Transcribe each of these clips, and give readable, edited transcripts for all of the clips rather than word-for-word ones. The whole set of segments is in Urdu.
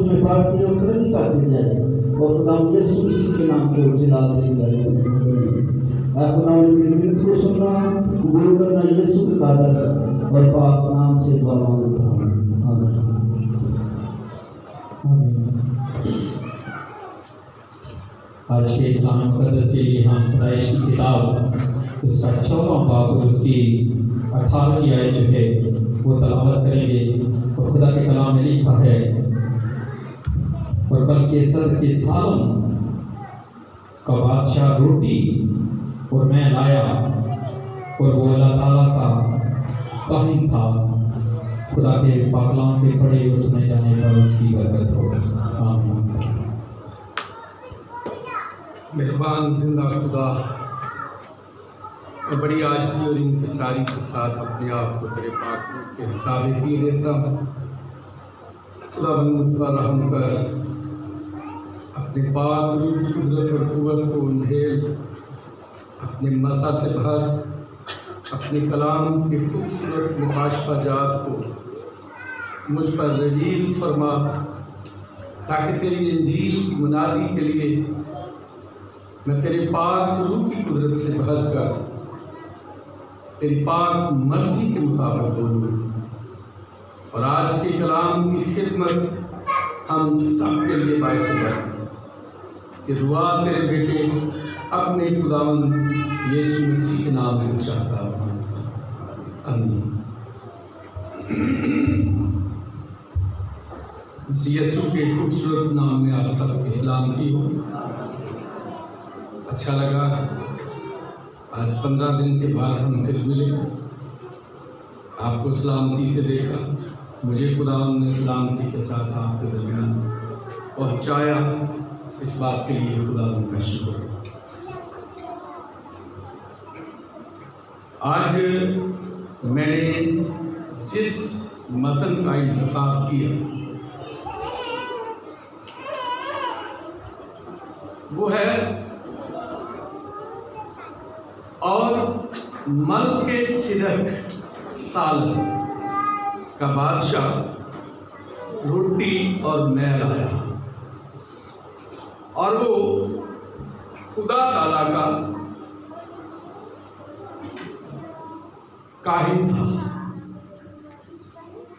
اس میں پارٹی اور کرنی کرتے جائے اور خدا یسوع مسیح کے نام کو جلاتے جائے۔ خدا میری منت کو سننا، قبول کرنا یسوع کے قادر اور پاک نام سے دعا مانگتا ہوں، آمین۔ آج کے کلام مقدس کے لیے ہم پیدائش کی کتاب اس کا 14واں باب اور اس کی 18ویں آیت جو ہے وہ تلاوت کریں گے۔ اور خدا کے کلام میں لکھا ہے، اور بلکہ صدر کے سالوں کا بادشاہ روٹی اور میں لایا، اور وہ اللہ تعالیٰ کا کاہن تھا۔ خدا کے پاکلام کے پڑھے اور سنے جانے پر اس کی برکت ہو، آمین۔ مہربان زندہ خدا، میں بڑی عاجزی اور انکساری کے ساتھ اپنے آپ کو تیرے پاک روح کے تابع کیے دیتا ہوں۔ خدا بند پر رحم کر، اپنے پاک روح کی قدرت اور قوت کو انھیل، اپنے مسا سے بھر، اپنے کلام کے خوبصورت مکاشفہ جات کو مجھ پر ریویل فرما، تاکہ تیری انجیل کی منادی کے لیے میں تیرے پاک روح کی قدرت سے بھر کر تیری پاک مرضی کے مطابق بولوں، اور آج کے کلام کی خدمت ہم سب کے لیے باعث ہے کہ دعا تیرے بیٹے اپنے خداوند یسوع مسیح کے نام سے چاہتا ہوں، آمین۔ یسوع کے خوبصورت نام میں آپ سب کی سلامتی ہو۔ اچھا لگا آج 15 دن کے بعد ہم پھر ملے، آپ کو سلامتی سے دیکھا، مجھے خداوند نے سلامتی کے ساتھ آپ کے درمیان پہنچایا، اس بات کے لیے خداوند کا شکر ہے۔ آج میں نے جس متن کا انتخاب کیا وہ ہے اور ملک صدق سال کا بادشاہ روٹی اور میں لایا، اور وہ خدا تعالیٰ کا کاہن تھا۔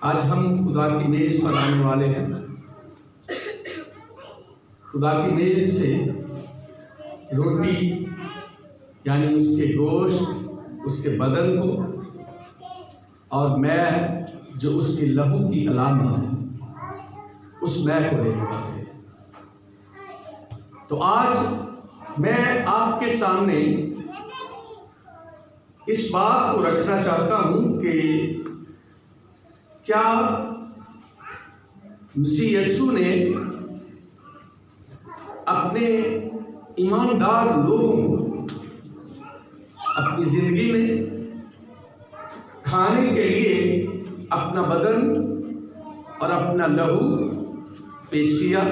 آج ہم خدا کی میز پر آنے والے ہیں۔ خدا کی میز سے روٹی یعنی اس کے گوشت، اس کے بدن کو، اور میں جو اس کے لہو کی علامت ہے، اس میں کو لینے والے ہیں۔ تو آج میں آپ کے سامنے اس بات کو رکھنا چاہتا ہوں کہ کیا مسیح یسوع نے اپنے ایماندار لوگوں کو اپنی زندگی میں کھانے کے لیے اپنا بدن اور اپنا لہو پیش کیا؟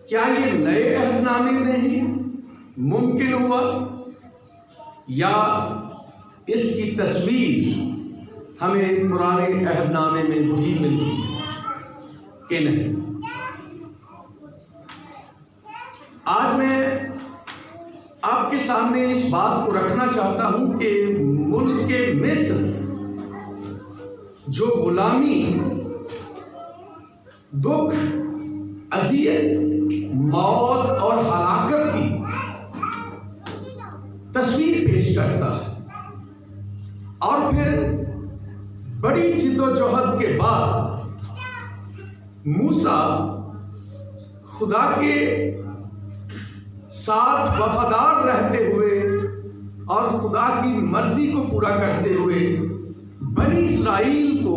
کیا یہ نئے عہد نامے میں ہی ممکن ہوا، یا اس کی تصویر ہمیں پرانے عہد نامے میں بھی ملتی کہ نہیں؟ آج میں آپ کے سامنے اس بات کو رکھنا چاہتا ہوں کہ ملک مصر جو غلامی، دکھ، اذیت، موت اور ہلاکت کی تصویر پیش کرتا ہے، اور پھر بڑی جدوجہد کے بعد موسیٰ خدا کے ساتھ وفادار رہتے ہوئے اور خدا کی مرضی کو پورا کرتے ہوئے بنی اسرائیل کو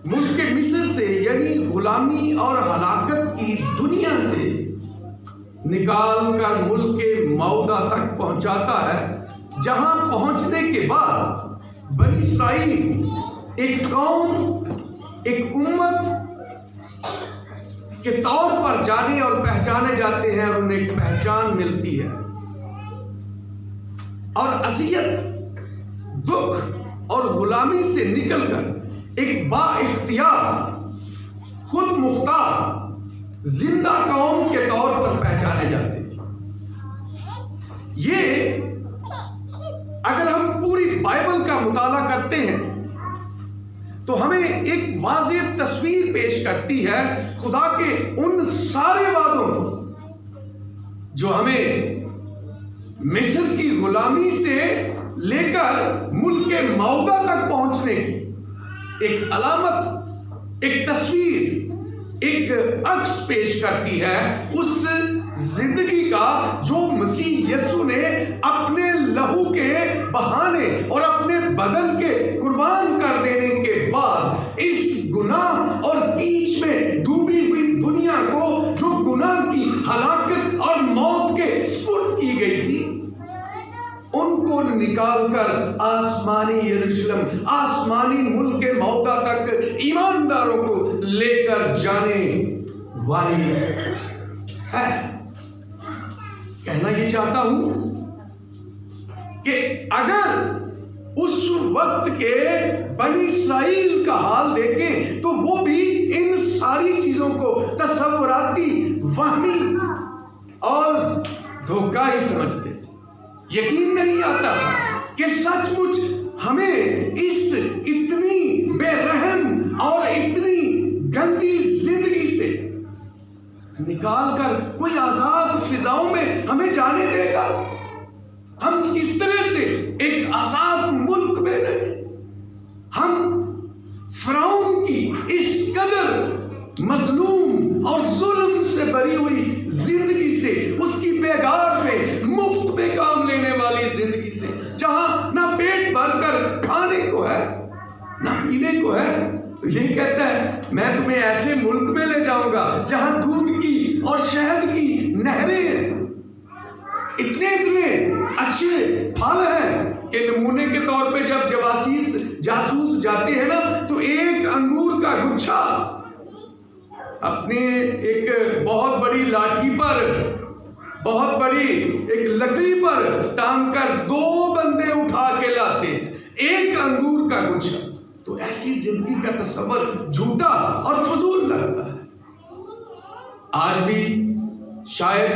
ملک مصر سے یعنی غلامی اور ہلاکت کی دنیا سے نکال کر ملک موعودہ تک پہنچاتا ہے، جہاں پہنچنے کے بعد بنی اسرائیل ایک قوم، ایک امت کے طور پر جانے اور پہچانے جاتے ہیں، اور انہیں ایک پہچان ملتی ہے، اور اذیت، دکھ اور غلامی سے نکل کر ایک با اختیار خود مختار زندہ قوم کے طور پر پہچانے جاتے ہیں۔ یہ اگر ہم پوری بائبل کا مطالعہ کرتے ہیں تو ہمیں ایک واضح تصویر پیش کرتی ہے خدا کے ان سارے وعدوں کی جو ہمیں مصر کی غلامی سے لے کر ملک موعودہ تک پہنچنے کی ایک علامت، ایک تصویر، ایک عکس پیش کرتی ہے اس زندگی کا جو مسیح یسوع نے اپنے لہو کے بہانے اور اپنے بدن کے قربان کر دینے کے بعد اس گناہ اور کیچ میں ڈوبی ہوئی دنیا کو، جو گناہ کی ہلاکت اور موت کے سپرد کی گئی تھی، ان کو نکال کر آسمانی یروشلم، آسمانی ملک موعودہ تک ایمانداروں کو لے کر جانے والی ہے۔ کہنا یہ چاہتا ہوں کہ اگر اس وقت کے بنی اسرائیل کا حال دیکھیں تو وہ بھی ان ساری چیزوں کو تصوراتی، وہمی اور دھوکہ ہی سمجھتے تھے۔ یقین نہیں آتا کہ سچ مچ ہمیں اس اتنی بے رحم اور اتنی گندی زندگی سے نکال کر کوئی آزاد فضاؤں میں ہمیں جانے دے گا۔ ہم کس طرح سے ایک آزاد ملک میں رہیں؟ ہم فرعون کی اس قدر مظلوم اور ظلم سے بری ہوئی زندگی سے، اس کی بیگار میں مفت میں کام لینے والی زندگی سے، جہاں نہ پیٹ بھر کر کھانے کو ہے نہ پینے کو ہے، تو یہ کہتا ہے میں تمہیں ایسے ملک میں لے جاؤں گا جہاں دودھ کی اور شہد کی نہریں ہیں، اتنے اچھے پھل ہیں کہ نمونے کے طور پہ جب جاسوس جاتے ہیں نا تو ایک انگور کا گچھا اپنے ایک بہت بڑی لاٹھی پر، بہت بڑی ایک لکڑی پر ٹانگ کر 2 بندے اٹھا کے لاتے ہیں، ایک انگور کا گچھا۔ تو ایسی زندگی کا تصور جھوٹا اور فضول لگتا ہے۔ آج بھی شاید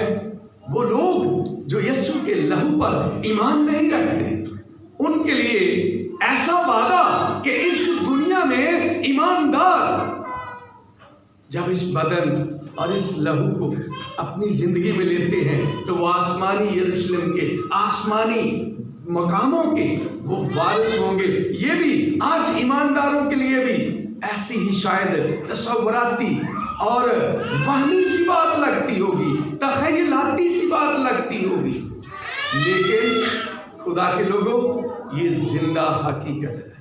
وہ لوگ جو یسوع کے لہو پر ایمان نہیں رکھتے، ان کے لیے ایسا وعدہ کہ اس دنیا میں ایماندار جب اس بدن اور اس لہو کو اپنی زندگی میں لیتے ہیں تو وہ آسمانی یروشلم کے، آسمانی مقاموں کے وہ وارث ہوں گے۔ یہ بھی آج ایمانداروں کے لیے بھی ایسی ہی شاید تصوراتی اور وہمی سی بات لگتی ہوگی، تخیلاتی سی بات لگتی ہوگی، لیکن خدا کے لوگوں یہ زندہ حقیقت ہے۔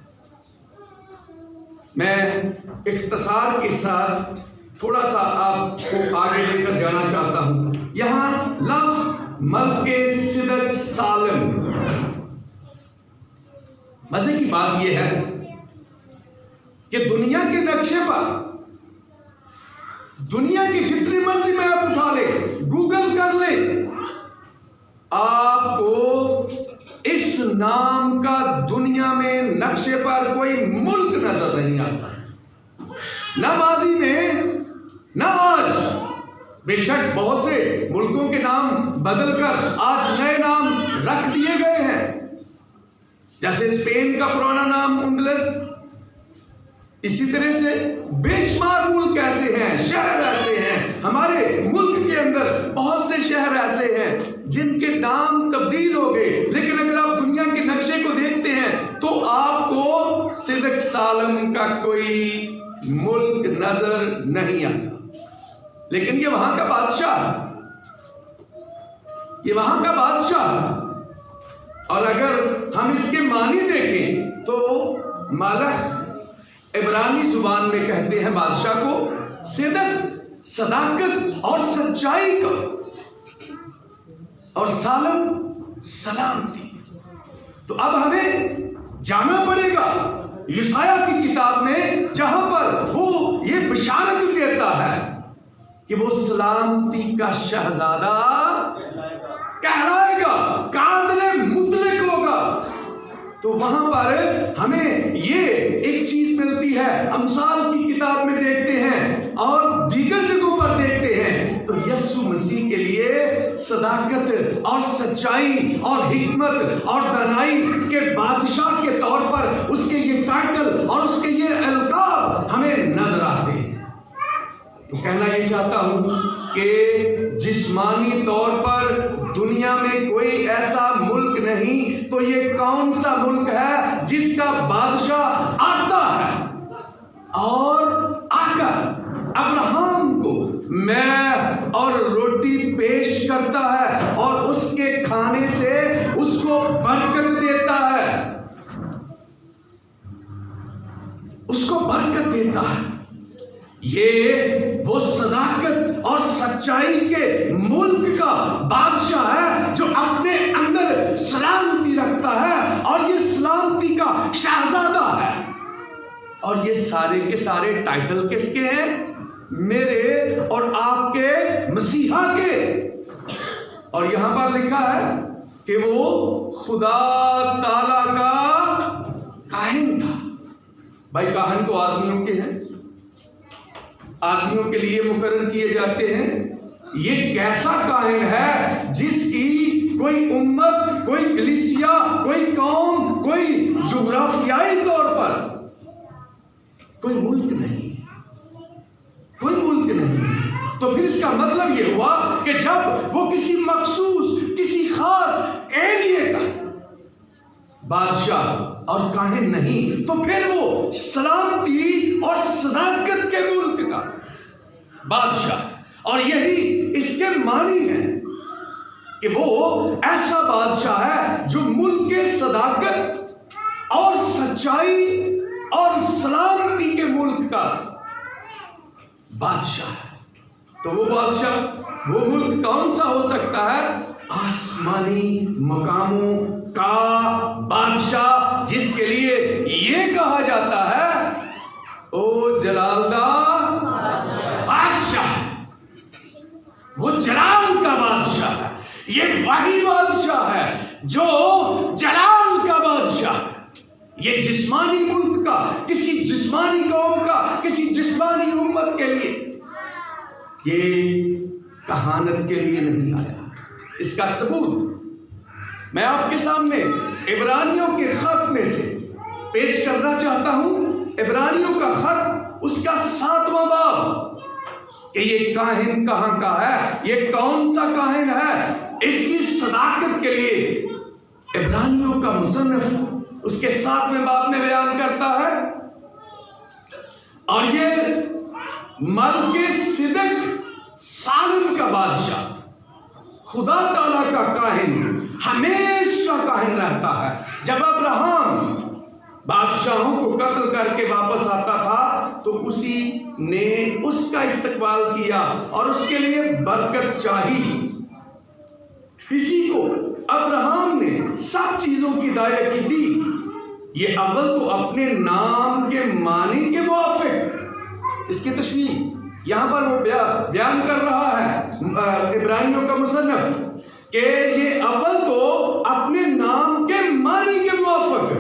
میں اختصار کے ساتھ تھوڑا سا آپ کو آگے لے کر جانا چاہتا ہوں۔ یہاں لفظ ملک صدق سالم، مزے کی بات یہ ہے کہ دنیا کے نقشے پر، دنیا کی جتنی مرضی میپ اٹھا لے، گوگل کر لے، آپ کو اس نام کا دنیا میں نقشے پر کوئی ملک نظر نہیں آتا، نہ ماضی میں نہ آج۔ بے شک بہت سے ملکوں کے نام بدل کر آج نئے نام رکھ دیے گئے ہیں، جیسے اسپین کا پرانا نام اندلس، اسی طرح سے بے شمار ملک ایسے ہیں، شہر ایسے ہیں، ہمارے ملک کے اندر بہت سے شہر ایسے ہیں جن کے نام تبدیل ہو گئے، لیکن اگر آپ دنیا کے نقشے کو دیکھتے ہیں تو آپ کو صدق سالم کا کوئی ملک نظر نہیں آتا۔ لیکن یہ وہاں کا بادشاہ، یہ وہاں کا بادشاہ، اور اگر ہم اس کے معنی دیکھیں تو مالک عبرانی زبان میں کہتے ہیں بادشاہ کو صدق، صداقت اور سچائی کا، اور سالم سلامتی۔ تو اب ہمیں جانا پڑے گا یسایہ کی کتاب میں، جہاں پر وہ یہ بشارت دیتا ہے کہ وہ سلامتی کا شہزادہ کہلائے گا، قادر مطلق ہوگا۔ تو وہاں پر ہمیں یہ ایک چیز ملتی ہے، امثال کی کتاب میں دیکھتے ہیں اور دیگر جگہوں پر دیکھتے ہیں تو یسوع مسیح کے لیے صداقت اور سچائی اور حکمت اور دانائی کے بادشاہ کے طور پر اس کے یہ ٹائٹل اور اس کے یہ القاب ہمیں نظر آتے ہیں۔ تو کہنا یہ چاہتا ہوں کہ جسمانی طور پر دنیا میں کوئی ایسا ملک نہیں تو یہ کون سا ملک ہے جس کا بادشاہ آتا ہے اور آ کر ابراہم کو میں اور روٹی پیش کرتا ہے اور اس کے کھانے سے اس کو برکت دیتا ہے، اس کو برکت دیتا ہے۔ یہ وہ صداقت اور سچائی کے ملک کا بادشاہ ہے جو اپنے اندر سلامتی رکھتا ہے اور یہ سلامتی کا شہزادہ ہے۔ اور یہ سارے کے سارے ٹائٹل کس کے ہیں؟ میرے اور آپ کے مسیحا کے۔ اور یہاں پر لکھا ہے کہ وہ خدا تعالی کا کاہن تھا۔ بھائی کاہن تو آدمیوں کے ہیں، آدمیوں کے لیے مقرر کیے جاتے ہیں۔ یہ کیسا کاہن ہے جس کی کوئی امت، کوئی کلیسیا، کوئی قوم، کوئی جغرافیائی طور پر کوئی ملک نہیں، کوئی ملک نہیں۔ تو پھر اس کا مطلب یہ ہوا کہ جب وہ کسی مخصوص، کسی خاص ایریے کا بادشاہ اور کاہن نہیں تو پھر وہ سلامتی اور صداقت کے ملک کا بادشاہ، اور یہی اس کے معنی ہے کہ وہ ایسا بادشاہ ہے جو ملک کے صداقت اور سچائی اور سلامتی کے ملک کا بادشاہ ہے۔ تو وہ بادشاہ، وہ ملک کون سا ہو سکتا ہے؟ آسمانی مقاموں کا بادشاہ، جس کے لیے یہ کہا جاتا ہے او جلال دا بادشاہ، وہ جلال کا بادشاہ ہے۔ یہ وہی بادشاہ ہے جو جلال کا بادشاہ ہے۔ یہ جسمانی ملک کا، کسی جسمانی قوم کا، کسی جسمانی امت کے لیے، یہ کہانت کے لیے نہیں آیا۔ اس کا ثبوت میں آپ کے سامنے عبرانیوں کے خط میں سے پیش کرنا چاہتا ہوں۔ عبرانیوں کا خط، اس کا 7واں باب، کہ یہ کاہن کہاں کا ہے، یہ کون سا کاہن ہے، اس کی صداقت کے لیے عبرانیوں کا مصنف اس کے 7ویں باب میں بیان کرتا ہے۔ اور یہ ملک صدق سالم کا بادشاہ، خدا تعالیٰ کا کاہن، ہمیشہ کاہن رہتا ہے۔ جب ابراہم بادشاہوں کو قتل کر کے واپس آتا تھا تو اسی نے اس کا استقبال کیا اور اس کے لیے برکت چاہی۔ کسی کو ابراہم نے سب چیزوں کی ہدایت کی دی۔ یہ اول تو اپنے نام کے معنی کے موافق، اس کی تشریح یہاں پر وہ بیان کر رہا ہے عبرانیوں کا مصنف، کہ یہ اول تو اپنے نام کے معنی کے موافق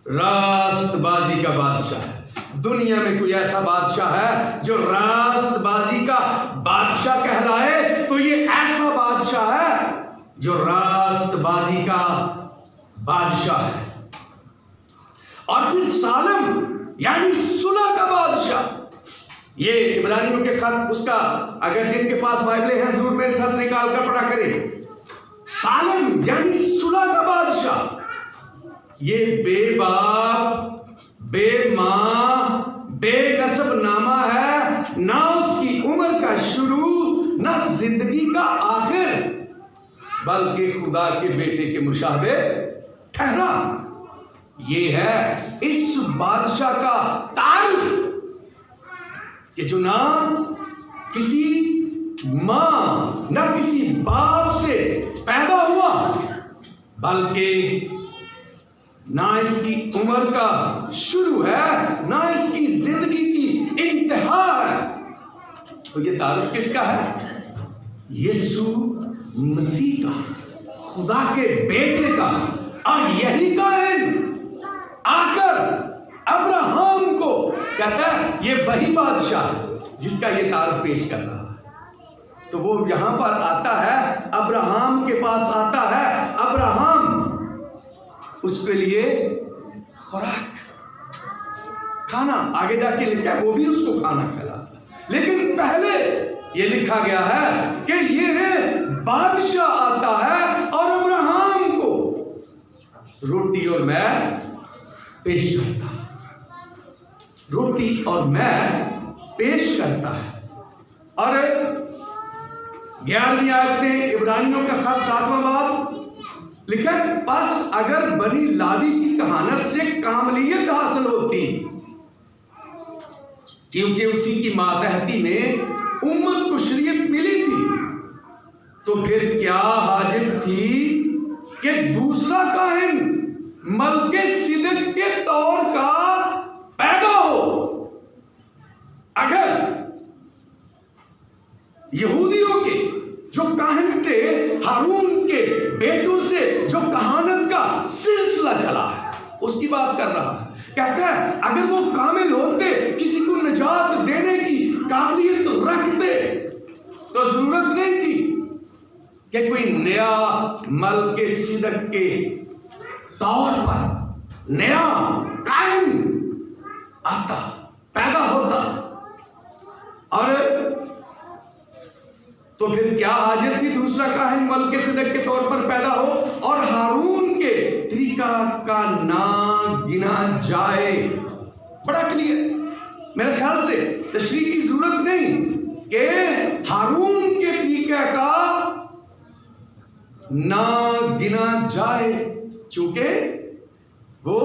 راست بازی کا بادشاہ ہے۔ دنیا میں کوئی ایسا بادشاہ ہے جو راست بازی کا بادشاہ کہلائے تو یہ ایسا بادشاہ ہے جو راست بازی کا بادشاہ ہے۔ اور پھر سالم یعنی صلح کا بادشاہ، یہ عبرانیوں کے خط، اس کا اگر جن کے پاس بائبلیں ہیں ضرور میرے ساتھ نکال کر پڑھا کریں۔ سالم یعنی صلح کا بادشاہ، یہ بے باپ، بے ماں، بے نسب نامہ ہے، نہ اس کی عمر کا شروع نہ زندگی کا آخر، بلکہ خدا کے بیٹے کے مشابہ ٹھہرا۔ یہ ہے اس بادشاہ کا تعارف کہ جو نہ کسی ماں نہ کسی باپ سے پیدا ہوا، بلکہ نہ اس کی عمر کا شروع ہے نہ اس کی زندگی کی انتہا ہے۔ تو یہ تعارف کس کا ہے؟ یسوع مسیح کا، خدا کے بیٹے کا۔ اور یہی کائن آ کر ابراہم کو کہتا ہے یہ وہی بادشاہ ہے جس کا یہ تعارف پیش کر رہا ہے۔ تو وہ یہاں پر آتا ہے، ابراہم کے پاس آتا ہے، ابراہم اس کے لیے خوراک، کھانا، آگے جا کے لکھا ہے وہ بھی اس کو کھانا کھلاتا ہے، لیکن پہلے یہ لکھا گیا ہے کہ یہ بادشاہ آتا ہے اور ابراہم کو روٹی اور میں پیش کرتا ہے، روٹی اور میں پیش کرتا ہے۔ اور 11ویں آیت میں عبرانیوں کا خط 7واں باب لکھا، پس اگر بنی لاوی کی کہانت سے کاملیت حاصل ہوتی، کیونکہ اسی کی ماتحتی میں امت کو شریعت ملی تھی، تو پھر کیا حاجت تھی کہ دوسرا کاہن ملک صدق کے طور کا پیدا ہو؟ اگر یہودیوں کے جو کاہن تھے، ہارون کے بیٹوں سے جو کہانت کا سلسلہ چلا ہے، اس کی بات کر رہا ہے۔ کہتا ہے اگر وہ کامل ہوتے، کسی کو نجات دینے کی قابلیت رکھتے، تو ضرورت نہیں تھی کہ کوئی نیا ملک صدق کے طور پر نیا کاہن آتا، پیدا ہوتا۔ اور تو پھر کیا حاجت تھی دوسرا کاہن ملک صدق کے طور پر پیدا ہو اور ہارون کے طریقہ کا نہ گنا جائے؟ بڑا کلیئر، میرے خیال سے تشریح کی ضرورت نہیں کہ ہارون کے طریقہ کا نہ گنا جائے، چونکہ وہ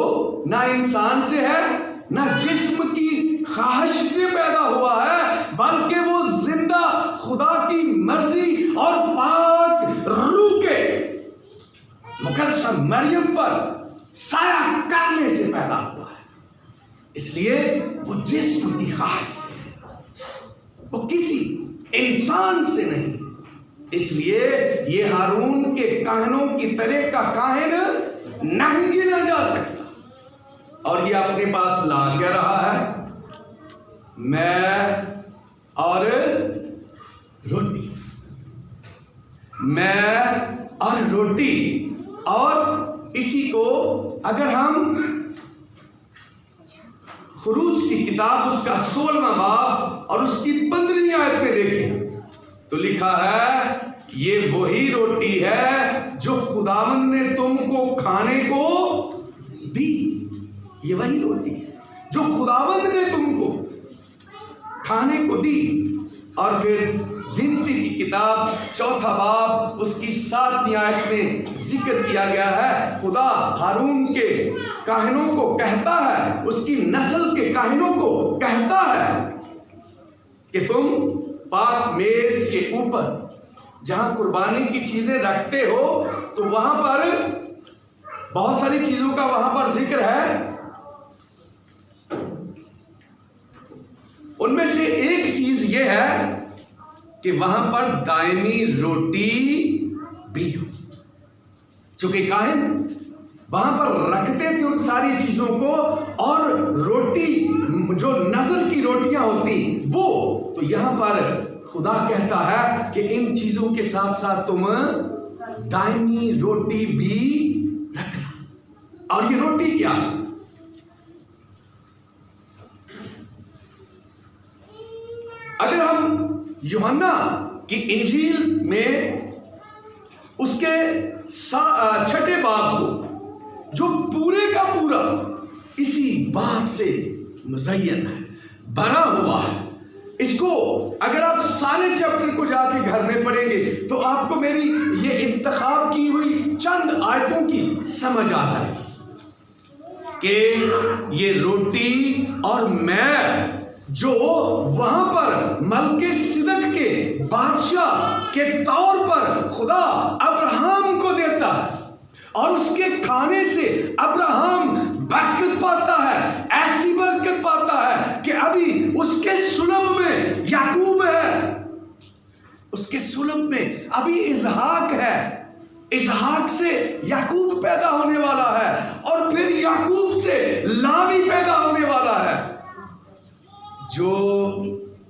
نہ انسان سے ہے، نہ جسم کی خواہش سے پیدا ہوا ہے، بلکہ وہ زندہ خدا کی مرضی اور پاک روح کے مقدسہ مریم پر سایہ کرنے سے پیدا ہوا ہے۔ اس لیے وہ جسم کی خواہش سے ہے، وہ کسی انسان سے نہیں۔ اس لیے یہ ہارون کے کاہنوں کی طرح کا کاہن نہیں گنا جا سکتا۔ اور یہ اپنے پاس لا کیا رہا ہے؟ میں اور روٹی، میں اور روٹی۔ اور اسی کو اگر ہم خروج کی کتاب اس کا 16واں باب اور اس کی 15ویں آیت میں دیکھیں تو لکھا ہے یہ وہی روٹی ہے جو خداوند نے تم کو کھانے کو دی۔ یہ وہی روٹی ہے جو خداوند نے تم کو کھانے کو دی۔ اور پھر گنتی کی کتاب 4واں باب اس کی 7ویں آیت میں ذکر کیا گیا ہے، خدا ہارون کے کاہنوں کو کہتا ہے، اس کی نسل کے کاہنوں کو کہتا ہے کہ تم پاک میز کے اوپر جہاں قربانی کی چیزیں رکھتے ہو تو وہاں پر بہت ساری چیزوں کا وہاں پر ذکر ہے، ان میں سے ایک چیز یہ ہے کہ وہاں پر دائمی روٹی بھی ہو، چونکہ کاہن وہاں پر رکھتے تھے ان ساری چیزوں کو، اور روٹی جو نظر کی روٹیاں ہوتی وہ، تو یہاں پر خدا کہتا ہے کہ ان چیزوں کے ساتھ ساتھ تم دائمی روٹی بھی رکھنا۔ اور یہ روٹی کیا؟ اگر ہم یوحنا کی انجیل میں اس کے 6 باب کو جو پورے کا پورا اسی بات سے مزین ہے، بھرا ہوا ہے، اس کو اگر آپ سارے چیپٹر کو جا کے گھر میں پڑھیں گے تو آپ کو میری یہ انتخاب کی ہوئی چند آیتوں کی سمجھ آ جائے گی کہ یہ روٹی اور میں جو وہاں پر ملک صدق کے بادشاہ کے طور پر خدا ابراہم کو دیتا ہے، اور اس کے کھانے سے ابراہم برکت پاتا ہے، ایسی برکت پاتا ہے کہ ابھی اس کے صلب میں یعقوب ہے، اس کے صلب میں ابھی اسحاق ہے، اسحاق سے یعقوب پیدا ہونے والا ہے، اور پھر یعقوب سے لاوی پیدا ہونے والا ہے، جو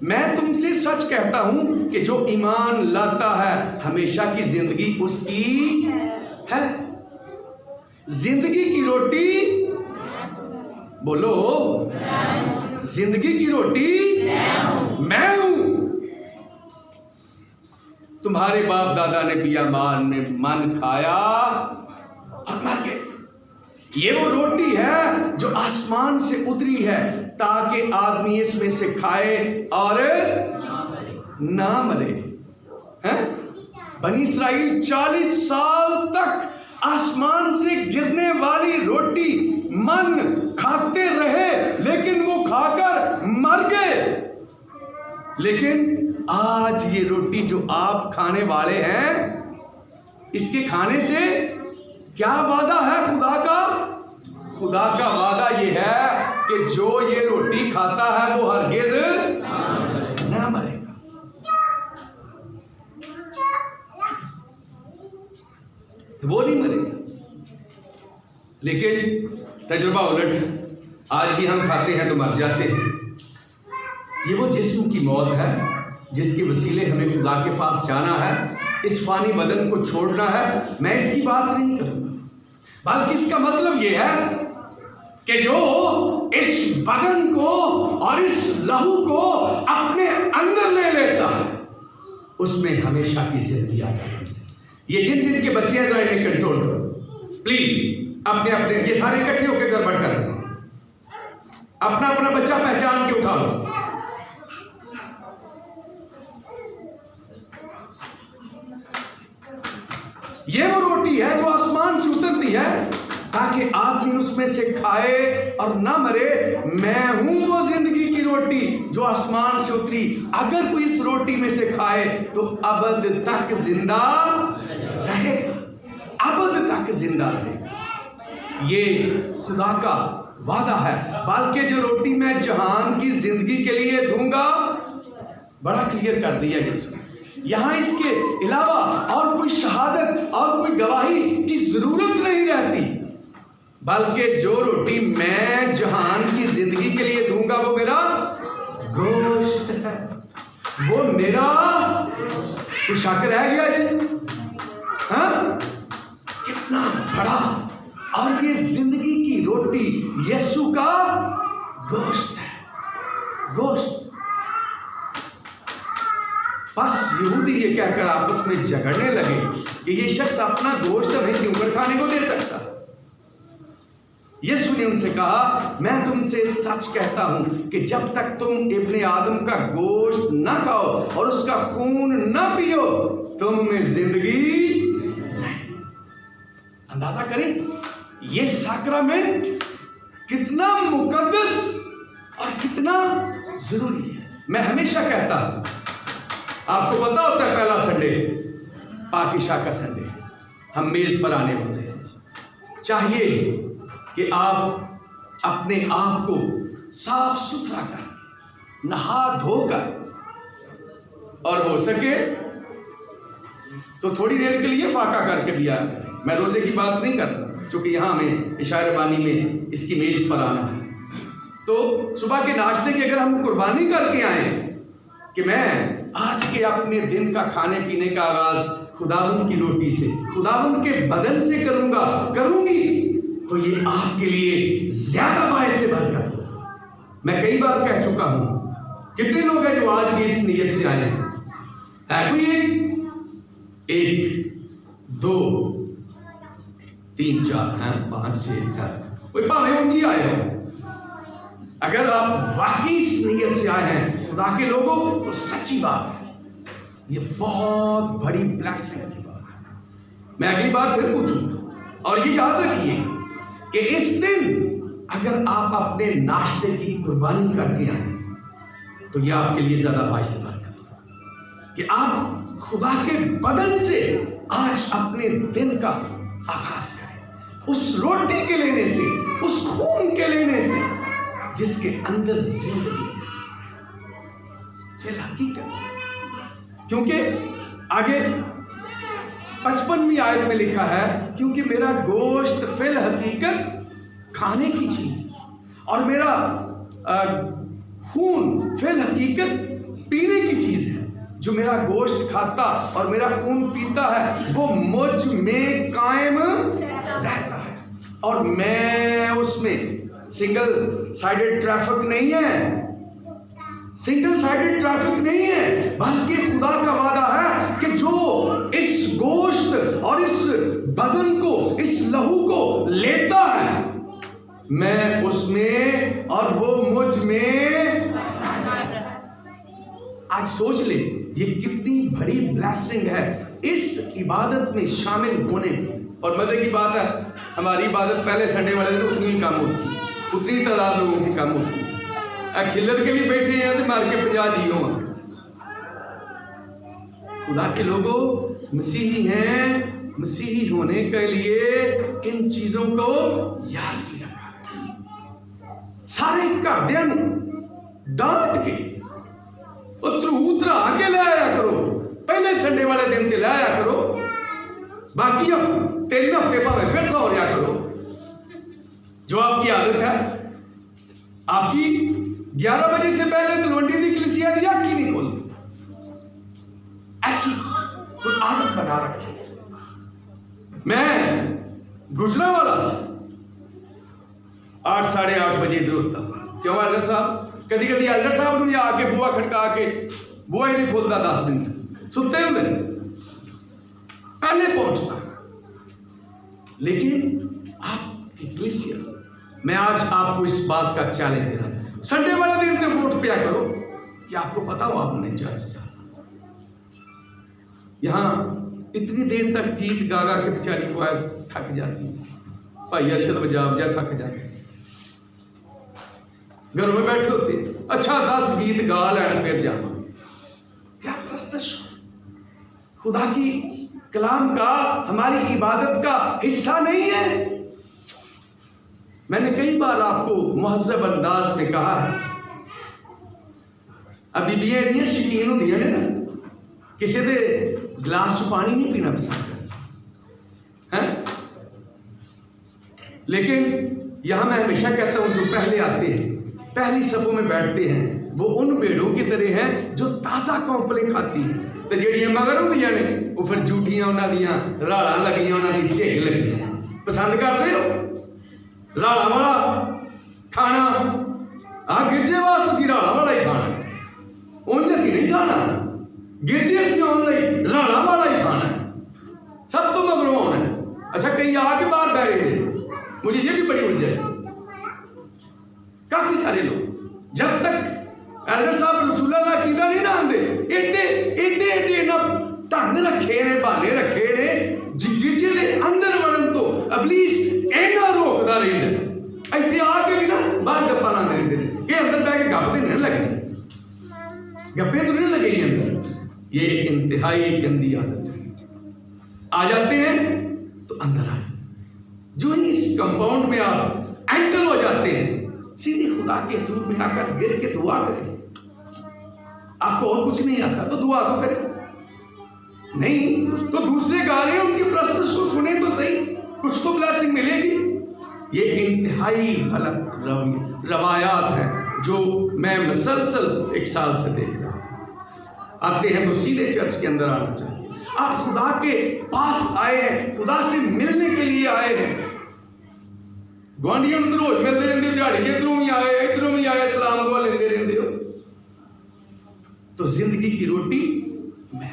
میں تم سے سچ کہتا ہوں کہ جو ایمان لاتا ہے ہمیشہ کی زندگی اس کی ہے۔ زندگی کی روٹی بولو، زندگی کی روٹی میں ہوں۔ تمہارے باپ دادا نے بیابان میں من کھایا اور مر گئے۔ یہ وہ روٹی ہے جو آسمان سے اتری ہے تاکہ آدمی اس میں سے کھائے اور نہ مرے۔ بنی اسرائیل 40 سال تک آسمان سے گرنے والی روٹی من کھاتے رہے، لیکن وہ کھا کر مر گئے۔ لیکن آج یہ روٹی جو آپ کھانے والے ہیں، اس کے کھانے سے کیا وعدہ ہے خدا کا؟ خدا کا وعدہ یہ ہے کہ جو یہ روٹی کھاتا ہے وہ ہرگز نہ مرے گا۔ وہ نہیں مرے گا۔ لیکن تجربہ الٹ ہے، آج بھی ہم کھاتے ہیں تو مر جاتے ہیں۔ یہ وہ جسم کی موت ہے جس کے وسیلے ہمیں خدا کے پاس جانا ہے، اس فانی بدن کو چھوڑنا ہے۔ میں اس کی بات نہیں کروں گا، بلکہ اس کا مطلب یہ ہے کہ جو اس بدن کو اور اس لہو کو اپنے اندر لے لیتا ہے اس میں ہمیشہ کی زندگی آ جاتی ہے۔ یہ جن کے بچے ہیں ذرا انہیں کنٹرول کرو پلیز، اپنے یہ سارے اکٹھے ہو کے گڑبڑ کر رہے ہیں۔ اپنا اپنا بچہ پہچان کے اٹھا لو۔ یہ وہ روٹی ہے جو آسمان سے اترتی ہے تاکہ آدمی اس میں سے کھائے اور نہ مرے۔ میں ہوں وہ زندگی کی روٹی جو آسمان سے اتری، اگر کوئی اس روٹی میں سے کھائے تو ابد تک زندہ رہے گا، ابد تک زندہ رہے گا۔ یہ خدا کا وعدہ ہے۔ بلکہ جو روٹی میں جہان کی زندگی کے لیے دوں گا، بڑا کلیئر کر دیا یسوع۔ یہاں اس کے علاوہ اور کوئی شہادت اور کوئی گواہی کی ضرورت نہیں رہتی، بلکہ جو روٹی میں جہان کی زندگی کے لیے دوں گا وہ میرا گوشت ہے، وہ میرا۔ کوئی شک رہ گیا جی؟ کتنا بڑا! اور یہ زندگی کی روٹی یسوع کا گوشت ہے، گوشت۔ بس یہودی یہ کہہ کر آپس میں جھگڑنے لگے کہ یہ شخص اپنا گوشت ہمیں کیوں کر کھانے کو دے سکتا۔ یسوع نے ان سے کہا، میں تم سے سچ کہتا ہوں کہ جب تک تم ابن آدم کا گوشت نہ کھاؤ اور اس کا خون نہ پیو تم میں زندگی نہیں۔ اندازہ کریں یہ ساکرامنٹ کتنا مقدس اور کتنا ضروری ہے۔ میں ہمیشہ کہتا ہوں، آپ کو پتا ہوتا ہے پہلا سنڈے پاکشاہ کا سنڈے، ہم میز پر آنے والے ہیں۔ چاہیے کہ آپ اپنے آپ کو صاف ستھرا کر کے نہا دھو کر، اور ہو سکے تو تھوڑی دیر کے لیے فاقہ کر کے بھی آیا کریں۔ میں روزے کی بات نہیں کر رہا، چونکہ یہاں ہمیں عشاء ربانی میں اس کی میز پر آنا ہے۔ تو صبح کے ناشتے کی اگر ہم قربانی کر کے آئیں کہ میں آج کے اپنے دن کا کھانے پینے کا آغاز خداوند کی روٹی سے، خداوند کے بدن سے کروں گی، تو یہ آپ کے لیے زیادہ باعث برکت ہو۔ میں کئی بار کہہ چکا ہوں، کتنے لوگ ہیں جو آج بھی اس نیت سے آئے ہیں؟ ہے کوئی ایک دو تین چار ہیں، 5 6 ہیں، کوئی پاویں اونجی آئے ہو۔ اگر آپ واقعی اس نیت سے آئے ہیں خدا کے لوگوں تو سچی بات ہے، یہ بہت بڑی بلیسنگ کی بات ہے۔ میں اگلی بار پھر پوچھوں گا، اور یہ یاد رکھیے کہ اس دن اگر آپ اپنے ناشتے کی قربانی کر کے آئیں تو یہ آپ کے لیے زیادہ باعث برکت ہوگا کہ آپ خدا کے بدن سے آج اپنے دن کا آغاز کریں، اس روٹی کے لینے سے، اس خون کے لینے سے جس کے اندر زندگی ہے فی الحقیقت۔ کیونکہ آگے 55ویں آیت میں لکھا ہے، کیونکہ میرا گوشت فی الحقیقت کھانے کی چیز اور میرا خون فی الحقیقت پینے کی چیز ہے۔ جو میرا گوشت کھاتا اور میرا خون پیتا ہے وہ مجھ میں قائم رہتا ہے اور میں اس میں۔ سنگل سائیڈڈ ٹریفک نہیں ہے، سنگل سائیڈڈ ٹریفک نہیں ہے، بلکہ خدا کا وعدہ ہے کہ جو اس گوشت اور اس بدن کو، اس لہو کو لیتا ہے، میں اس میں اور وہ مجھ میں۔ آج سوچ لے یہ کتنی بڑی بلیسنگ ہے اس عبادت میں شامل ہونے کی۔ اور مزے کی بات ہے ہماری عبادت پہلے سنڈے والے دن اتنی ہی کم ہوتی، اتنی تعداد لوگوں کی کم ہوتی۔ کھلر کے بھی بیٹھے ہیں تو مار کے 50 جیوں ہیں۔ خدا کے لوگوں مسیحی ہیں، مسیحی ہونے کے لیے ان چیزوں کو یاد بھی رکھا۔ سارے گھردیاں ڈانٹ کے اترا کے لے آیا کرو، پہلے سنڈے والے دن کے لے آیا کرو، باقی 3 ہفتے پہ پھر سو رہا کرو۔ جو آپ کی عادت ہے، آپ کی 11 بجے سے پہلے تلونڈی دی کلیسیا دی آنکھ ہی نہیں کھولتی، ایسی کوئی عادت بنا رکھی۔ میں گجرا والا سے 8 ساڑھے 8 بجے ادھر ہوتا۔ کیوں ایلڈر صاحب؟ کدی ایلڈر صاحب نے آ کے بوا کھڑکا کے بوا ہی نہیں کھولتا 10 منٹ ستے ہوتے پہلے پہنچتا۔ لیکن آپ کی کلیسیا، میں آج آپ کو اس بات کا چیلنج دے رہا ہوں، سنڈے والے دن تک ووٹ پیا کرو کہ آپ کو پتا ہو آپ نے چرچ جانا۔ یہاں اتنی دیر تک گیت گا گا کے بیچاری کو تھک جاتی ہے، بھائی ارشد وجاب جا تھک جاتے، گھروں میں بیٹھے ہوتے، اچھا 10 گیت گا لینا پھر جانا۔ کیا پرستش خدا کی کلام کا ہماری عبادت کا حصہ نہیں ہے؟ میں نے کئی بار آپ کو مہذب انداز میں کہا ہے، ابھی بھی ایڈیاں شکین ہوں دیئے نا، کسی دے گلاس چ پانی نہیں پینا پسند کرتا ہے، لیکن یہاں میں ہمیشہ کہتا ہوں جو پہلے آتے ہیں، پہلی صفوں میں بیٹھتے ہیں، وہ ان بیڑوں کی طرح ہیں جو تازہ کونپلے کھاتی ہیں، تو جڑیاں مگر ہوں دیئے نے وہ پھر جھوٹیاں انہاں دیاں راڑا لگیاں، انہاں دی چیک لگیاں۔ پسند کر دے ہو راڑا والا کھانا؟ گرجے واسطے سی راڑا والا ہی کھانا، ان جیسی نہیں کھانا، گرجے سی آن لئی راڑا والا ہی کھانا ہے، سب تو مگروں ہونا ہے۔ اچھا کہیں آ کے باہر بہ رہے تھے، مجھے یہ بھی بڑی الجھن ہے۔ کافی سارے لوگ جب تک ایلڈر صاحب رسول اللہ عقیدہ نہیں نہ آندے، ایڈے نہ ٹنگ رکھے نے، بہانے رکھے نے، گرجے دے اندر وڑن تو ابلیس اینا روکدا رہندا، ایتھے آ کے بھی نا باہر گپاں لاندے رہندے نے، یہ اندر بیٹھ کے گپ تے نہیں لگنی، گپیں تو نہیں لگے گی اندر۔ یہ انتہائی گندی عادت ہے۔ آ جاتے ہیں تو اندر آئے، جو ہی اس کمپاؤنڈ میں آپ انٹر ہو جاتے ہیں، سیدھے خدا کے حضور میں آ کر گر کے دعا کریں۔ آپ کو اور کچھ نہیں آتا تو دعا تو کریں، نہیں تو دوسرے گا رہے ہیں ان کی پرستش کو سنیں تو صحیح، کچھ تو بلیسنگ ملے گی۔ یہ انتہائی غلط روایات ہیں جو میں مسلسل 1 سال سے دیکھ رہا ہوں۔ آتے ہیں تو سیدھے چرچ کے اندر آنا چاہیے۔ آپ خدا کے پاس آئے ہیں، خدا سے ملنے کے لیے آئے ہیں۔ گوانڈیاں روز ملتے رہتے، دیہڑی کے ادھروں بھی آئے سلام دعا لیندے رہتے ہو، تو زندگی کی روٹی میں،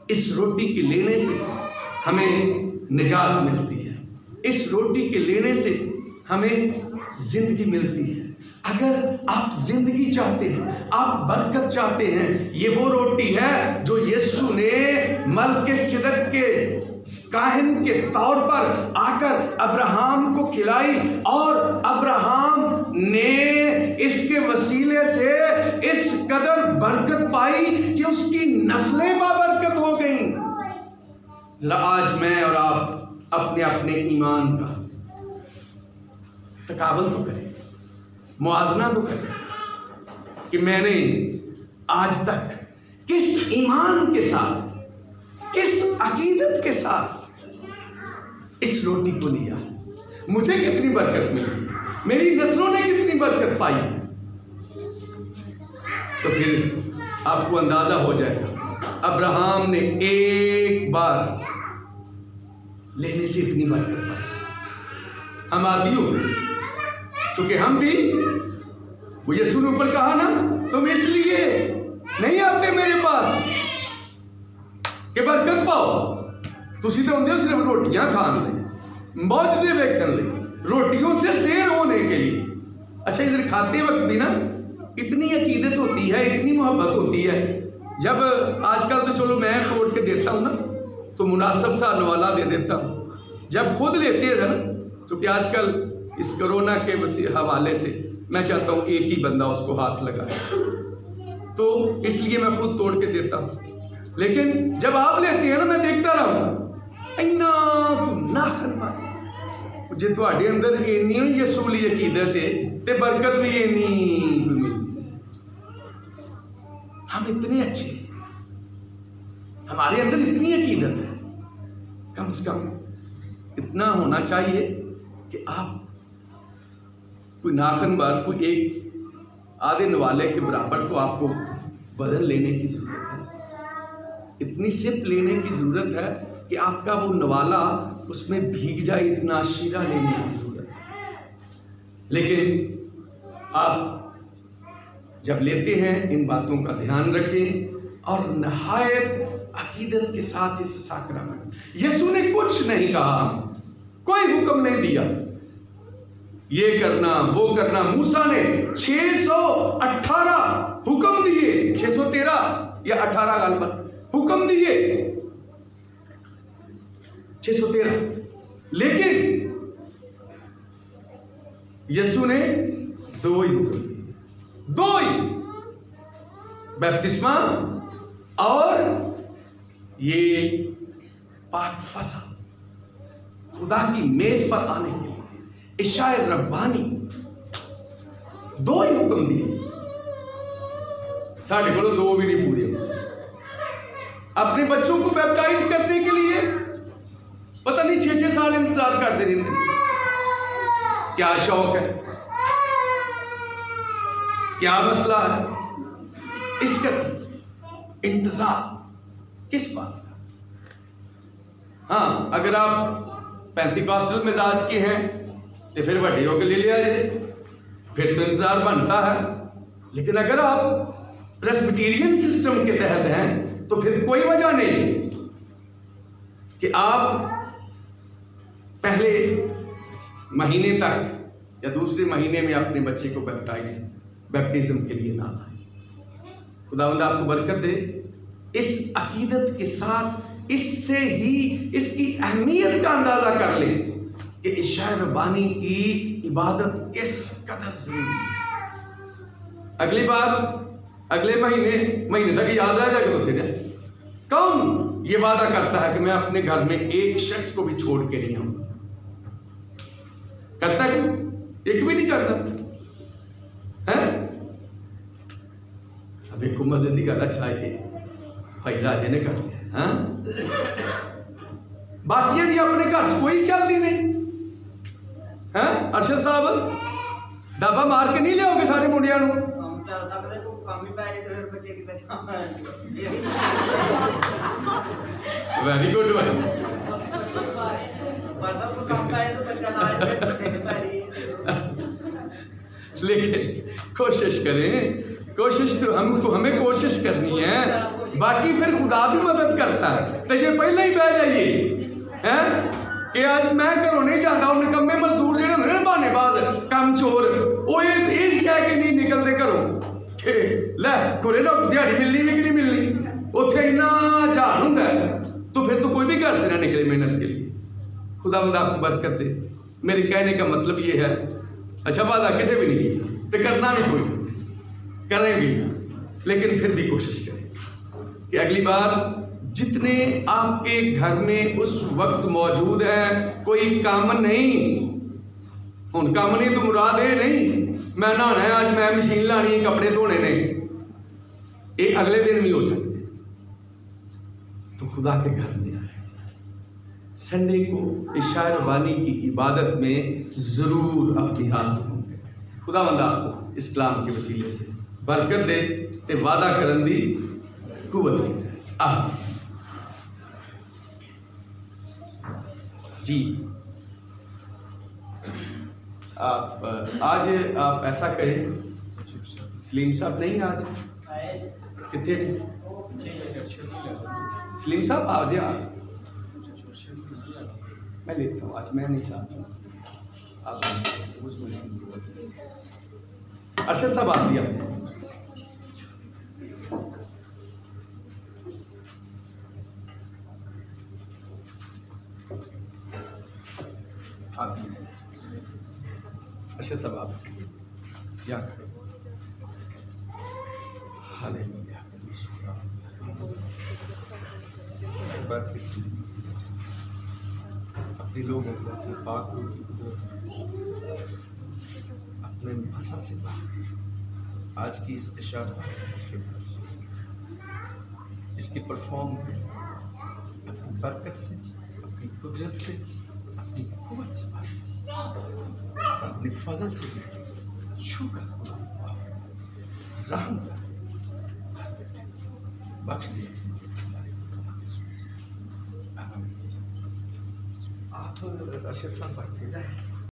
اس روٹی کے لینے سے ہمیں نجات ملتی ہے، اس روٹی کے لینے سے ہمیں زندگی ملتی ہے۔ اگر آپ زندگی چاہتے ہیں، آپ برکت چاہتے ہیں، یہ وہ روٹی ہے جو یسوع نے ملک صدق کے کاہن کے طور پر آ کر ابراہیم کو کھلائی، اور ابراہیم نے اس کے وسیلے سے اس قدر برکت پائی کہ اس کی نسلیں بابرکت ہو گئیں۔ ذرا آج میں اور آپ اپنے اپنے ایمان کا تقابل تو کریں، موازنہ تو کریں کہ میں نے آج تک کس ایمان کے ساتھ، کس عقیدت کے ساتھ اس روٹی کو لیا، مجھے کتنی برکت ملی، میری نسلوں نے کتنی برکت پائی۔ تو پھر آپ کو اندازہ ہو جائے گا ابراہم نے ایک بار لینے سے اتنی برکت پائی۔ ہم عادی ہو گئے، چونکہ ہم بھی وہ یسوع نے اوپر کہا نا، تم اس لیے نہیں آتے میرے پاس کہ برکت پاؤ، تسی تو ہوندے ہو صرف روٹیاں کھان لے، معجزے ویکھن لے، روٹیوں سے سیر ہونے کے لیے۔ اچھا ادھر کھاتے وقت بھی نا اتنی عقیدت ہوتی ہے، اتنی محبت ہوتی ہے۔ جب آج کل تو چلو میں توڑ کے دیتا ہوں نا تو مناسب سا نوالا دے دیتا ہوں، جب خود لیتے ہیں نا، چونکہ آج کل اس کرونا کے حوالے سے میں چاہتا ہوں ایک ہی بندہ اس کو ہاتھ لگائے، تو اس لیے میں خود توڑ کے دیتا ہوں۔ لیکن جب آپ لیتے ہیں نا میں دیکھتا رہا ہوں اینا ناخن مار جی تواڈے اندر اینی یسوع دی عقیدت ہے تے برکت بھی اینی ملتی۔ ہم اتنے اچھے، ہمارے اندر اتنی عقیدت ہے، کم سے کم اتنا ہونا چاہیے کہ آپ کوئی ناخن بار کوئی ایک آدھے نوالے کے برابر تو آپ کو بدن لینے کی ضرورت ہے، اتنی سپ لینے کی ضرورت ہے کہ آپ کا وہ نوالا اس میں بھیگ جائے، اتنا شیرہ لینے کی ضرورت ہے۔ لیکن آپ جب لیتے ہیں ان باتوں کا دھیان رکھیں اور نہایت عقیدت کے ساتھ اس ساکرامنٹ، یسوع نے کچھ نہیں کہا، کوئی حکم نہیں دیا یہ کرنا وہ کرنا۔ موسیٰ نے 618 حکم دیے، 613 یا 18 غالباً حکم دیے، 613، لیکن یسوع نے 2 ہی حکم دیے، 2 ہی، بپتسمہ اور یہ پاک فسا، خدا کی میز پر آنے کے لیے عشاء ربانی، 2 ہی حکم دیے۔ ساڑھے کو 2 بھی نہیں پورے۔ اپنے بچوں کو بیپٹائز کرنے کے لیے پتہ نہیں 6 سال انتظار کرتے رہتے، کیا شوق ہے، کیا مسئلہ ہے، اس قدر انتظار کس بات کا؟ ہاں اگر آپ پینتیکاسٹل مزاج کے ہیں تو پھر بڑے ہو کے لے لیا جائے، پھر تو انتظار بنتا ہے۔ لیکن اگر آپ پریسبیٹیرین سسٹم کے تحت ہیں تو پھر کوئی وجہ نہیں کہ آپ پہلے مہینے تک یا دوسرے مہینے میں اپنے بچے کو بیپٹزم کے لیے نہ لائیں۔ خداوند آپ کو برکت دے۔ اس عقیدت کے ساتھ اس سے ہی اس کی اہمیت کا اندازہ کر لیں کہ عشاء ربانی کی عبادت کس قدر ضروری ہے۔ اگلی بار اگلے مہینے تک یاد رہ جائے گا تو پھر کون یہ وعدہ کرتا ہے کہ میں اپنے گھر میں ایک شخص کو بھی چھوڑ کے نہیں آؤں گا؟ کرتا ہے؟ ایک بھی نہیں کرتا ہے۔ اب ایک مزے کی گل اچھا ہے بھائی راجے نے کر لیا، باقی دی اپنے گھر کوئی چلتی نہیں۔ ارشد صاحب دابا مار کے نہیں لیا گے سارے منڈیا نو؟ ویری گڈ بھائی، لیکن کوشش کریں، کوشش تو ہمیں کوشش کرنی ہے، باقی پھر خدا بھی مدد کرتا ہے۔ تو یہ پہلے ہی بہ جائیے کہ آج میں گھروں نہیں جاتا، وہ نکمے مزدور جہاں ہوتے ہیں بہانے باز کم چور، وہ یہ کہہ کے نہیں نکلتے گھروں کہ لے کھرے نا دیہڑی ملنی بھی کہ نہیں ملنی، اتنے اتنا جہان ہوں تو پھر تو کوئی بھی گھر سے نہ نکلے محنت کے لیے۔ خدا بندہ آپ کو برکت دے۔ میرے کہنے کا مطلب یہ ہے، اچھا وعدہ کسے بھی نہیں کیا تو کرنا بھی کوئی نہیں، کریں بھی نہ، لیکن پھر بھی کوشش کریں کہ اگلی بار جتنے آپ کے گھر میں اس وقت موجود ہیں، کوئی کام نہیں، ہوں کام نہیں تو مراد یہ نہیں میں نہانا ہے آج میں مشین لانی کپڑے دھونے نے، یہ اگلے دن بھی ہو سکتے، تو خدا کے گھر میں آئے، سنڈے کو عشاء ربانی کی عبادت میں ضرور اپنی حاضر ہوں گے۔ خدا بندہ آپ کو اس کلام کے وسیلے سے ਬਰਕਤ ਦੇ ਤੇ ਵਾਅਦਾ ਕਰਨ ਦੀ ਕੁਵਤ ਦੇ। ਆਮੀਨ। جی آپ آج آپ ایسا کریں، سلیم صاحب نہیں آج کتنے سلیم صاحب آ جائے، میں لیتا ہوں، آج میں نہیں ساتھ ہوں، آپ ارشد صاحب آپ بھی آ جائیں۔ ارشد صاحب آپ کیا کریں؟ ہاللیلویا۔ ایک بار پھر سے اپنے لوگوں کو اپنے پاک روح کی قدرت اپنے بھاشا سے بات، آج کی اس اشارہ اس کی پرفارم اپنی برکت سے، اپنی قدرت سے، اپنی قوت سے بات، اپنی فضل سے چھو کر رحم کر بخش دے۔ آپ ارشد صاحب بڑھتے جائیں۔